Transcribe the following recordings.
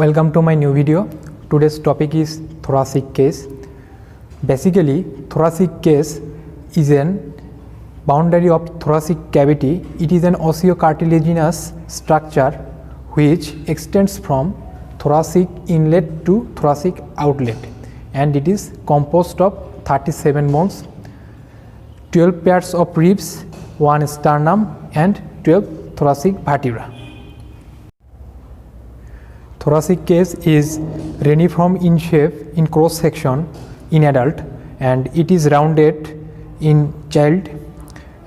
Welcome to my new video. Today's topic is thoracic case. Basically, thoracic case is an boundary of thoracic cavity. It is an osteocartilaginous structure which extends from thoracic inlet to thoracic outlet, and it is composed of 37 bones, 12 pairs of ribs, 1 sternum and 12 thoracic vertebrae. Thoracic case is reniform in shape in cross section in adult, and it is rounded in child.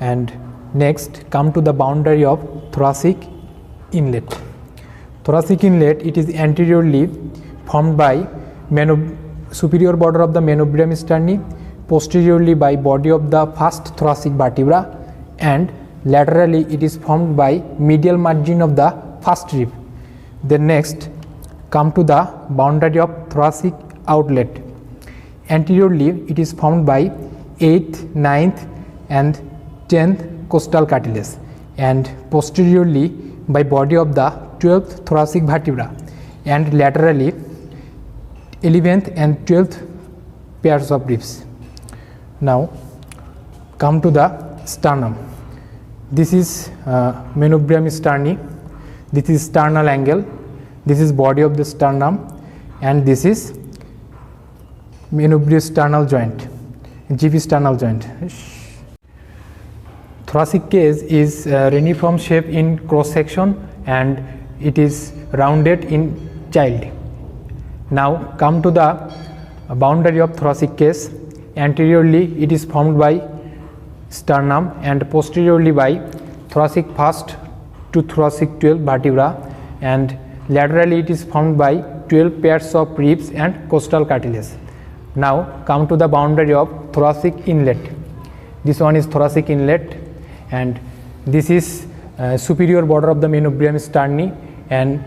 And next come to the boundary of thoracic inlet. Thoracic inlet, it is anteriorly formed by superior border of the manubrium sterni, posteriorly by body of the first thoracic vertebra, and laterally it is formed by medial margin of the first rib. Then next come to the boundary of thoracic outlet. Anteriorly it is formed by 8th, 9th and 10th costal cartilage, and posteriorly by body of the 12th thoracic vertebra, and laterally 11th and 12th pairs of ribs. Now come to the sternum. This is manubrium sterni, this is sternal angle, this is body of the sternum, and this is manubriosternal joint, GV sternal joint. Thoracic case is reniform shape in cross section, and it is rounded in child. Now come to the boundary of thoracic case. Anteriorly it is formed by sternum, and posteriorly by thoracic first to thoracic 12 vertebra, and laterally it is formed by 12 pairs of ribs and costal cartilage. Now come to the boundary of thoracic inlet. This one is thoracic inlet, and this is superior border of the manubrium sterni, and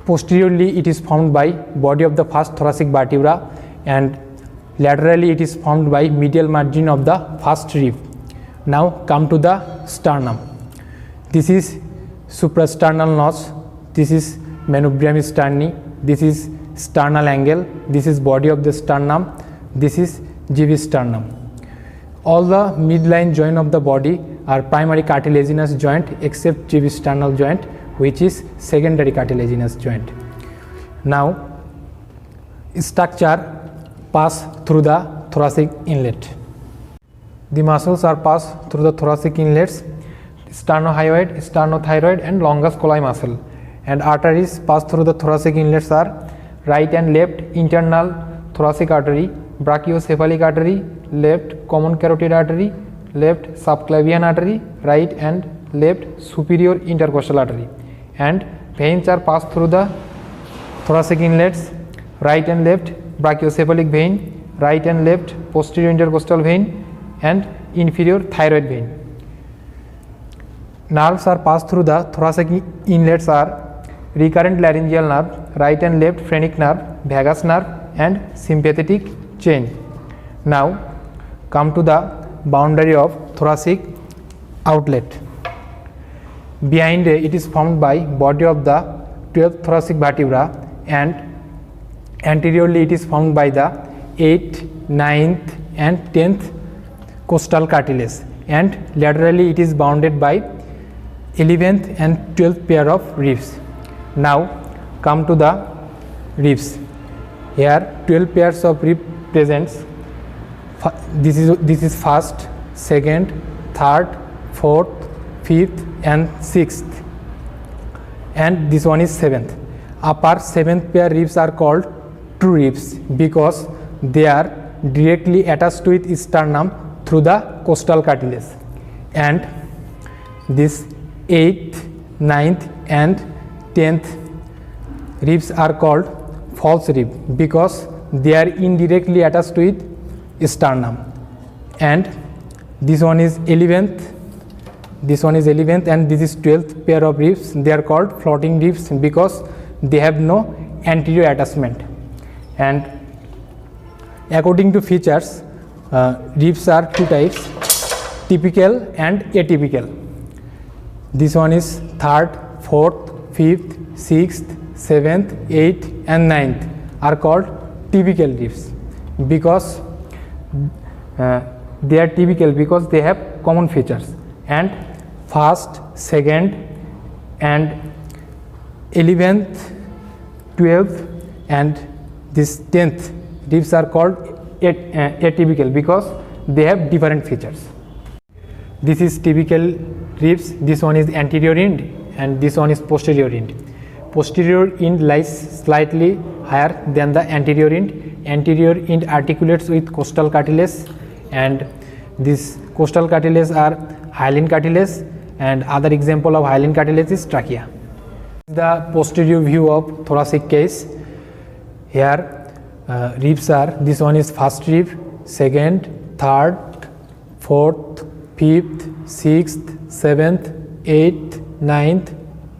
posteriorly it is formed by body of the first thoracic vertebra, and laterally it is formed by medial margin of the first rib. Now come to the sternum. This is suprasternal notch, this is manubrium sterni, this is sternal angle, this is body of the sternum, this is GV sternum. All the midline joint of the body are primary cartilaginous joint except GV sternal joint, which is secondary cartilaginous joint. Now structure pass through the thoracic inlet. The muscles are passed through the thoracic inlets: sternohyoid, sternothyroid and longus colli muscle. And arteries pass through the thoracic inlets are right and left internal thoracic artery, brachiocephalic artery, left common carotid artery, left subclavian artery, right and left superior intercostal artery. And veins are passed through the thoracic inlets: right and left brachiocephalic vein, right and left posterior intercostal vein and inferior thyroid vein. Nerves are passed through the thoracic inlets are recurrent laryngeal nerve, right and left phrenic nerve, vagus nerve and sympathetic chain. Now come to the boundary of thoracic outlet. Behind it is formed by body of the 12th thoracic vertebra, and anteriorly it is formed by the 8th, 9th and 10th costal cartilage, and laterally it is bounded by 11th and 12th pair of ribs. Now come to the ribs. Here 12 pairs of rib presents. This is first, second, third, fourth, fifth and sixth, and this one is seventh. Upper 7th pair ribs are called true ribs because they are directly attached to its sternum through the costal cartilage, and this 8th, 9th and 10th ribs are called false rib because they are indirectly attached to its sternum. And this one is 11th, this one is 11th and this is 12th pair of ribs. They are called floating ribs because they have no anterior attachment. And according to features, ribs are two types: typical and atypical. This one is third, fourth, fifth, sixth, 7th, 8th and 9th are called typical ribs because they are typical because they have common features, and 1st, 2nd and 11th, 12th and this 10th ribs are called atypical because they have different features. This is typical ribs. This one is anterior end and this one is posterior end. Posterior end lies slightly higher than the anterior end. Anterior end articulates with costal cartilage, and this costal cartilage are hyaline cartilage, and other example of hyaline cartilage is trachea. The posterior view of thoracic case. Here ribs are, this one is first rib, second, third, fourth, fifth, sixth, 7th, 8th, 9th,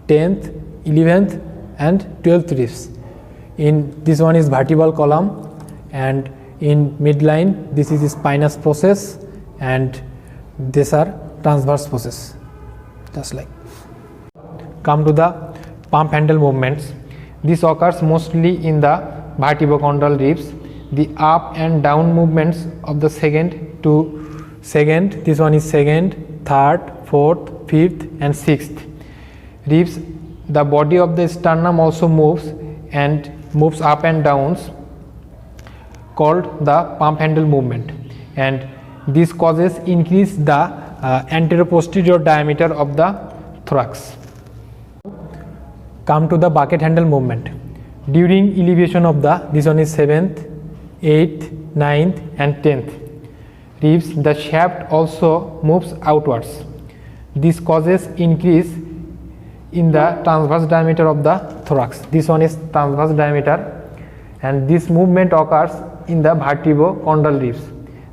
10th, 11th and 12th ribs. In this one is vertebral column, and in midline this is spinous process, and these are transverse process, just like. Come to the pump handle movements. This occurs mostly in the vertebrochondral ribs. The up and down movements of the second to second, this one is second, third, fourth, fifth and sixth ribs. The body of the sternum also moves up and downs, called the pump handle movement, and this causes increase the anteroposterior diameter of the thorax. Come to the bucket handle movement. During elevation of the, this one is 7th, 8th, 9th and 10th ribs, the shaft also moves outwards. This causes increase in the transverse diameter of the thorax. This one is transverse diameter, and this movement occurs in the vertebrochondral ribs.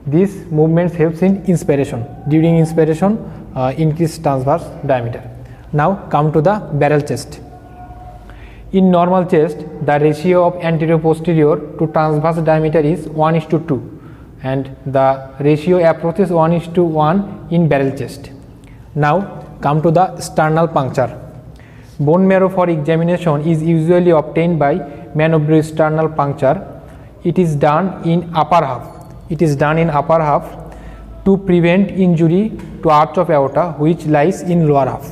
This movement helps in inspiration. During inspiration, increase transverse diameter. Now come to the barrel chest. In normal chest, the ratio of anterior posterior to transverse diameter is 1:2, and the ratio approaches 1:1 in barrel chest. Now come to the sternal puncture. Bone marrow for examination is usually obtained by manovibrosternal puncture. It is done in upper half. To prevent injury to arch of aorta, which lies in lower half.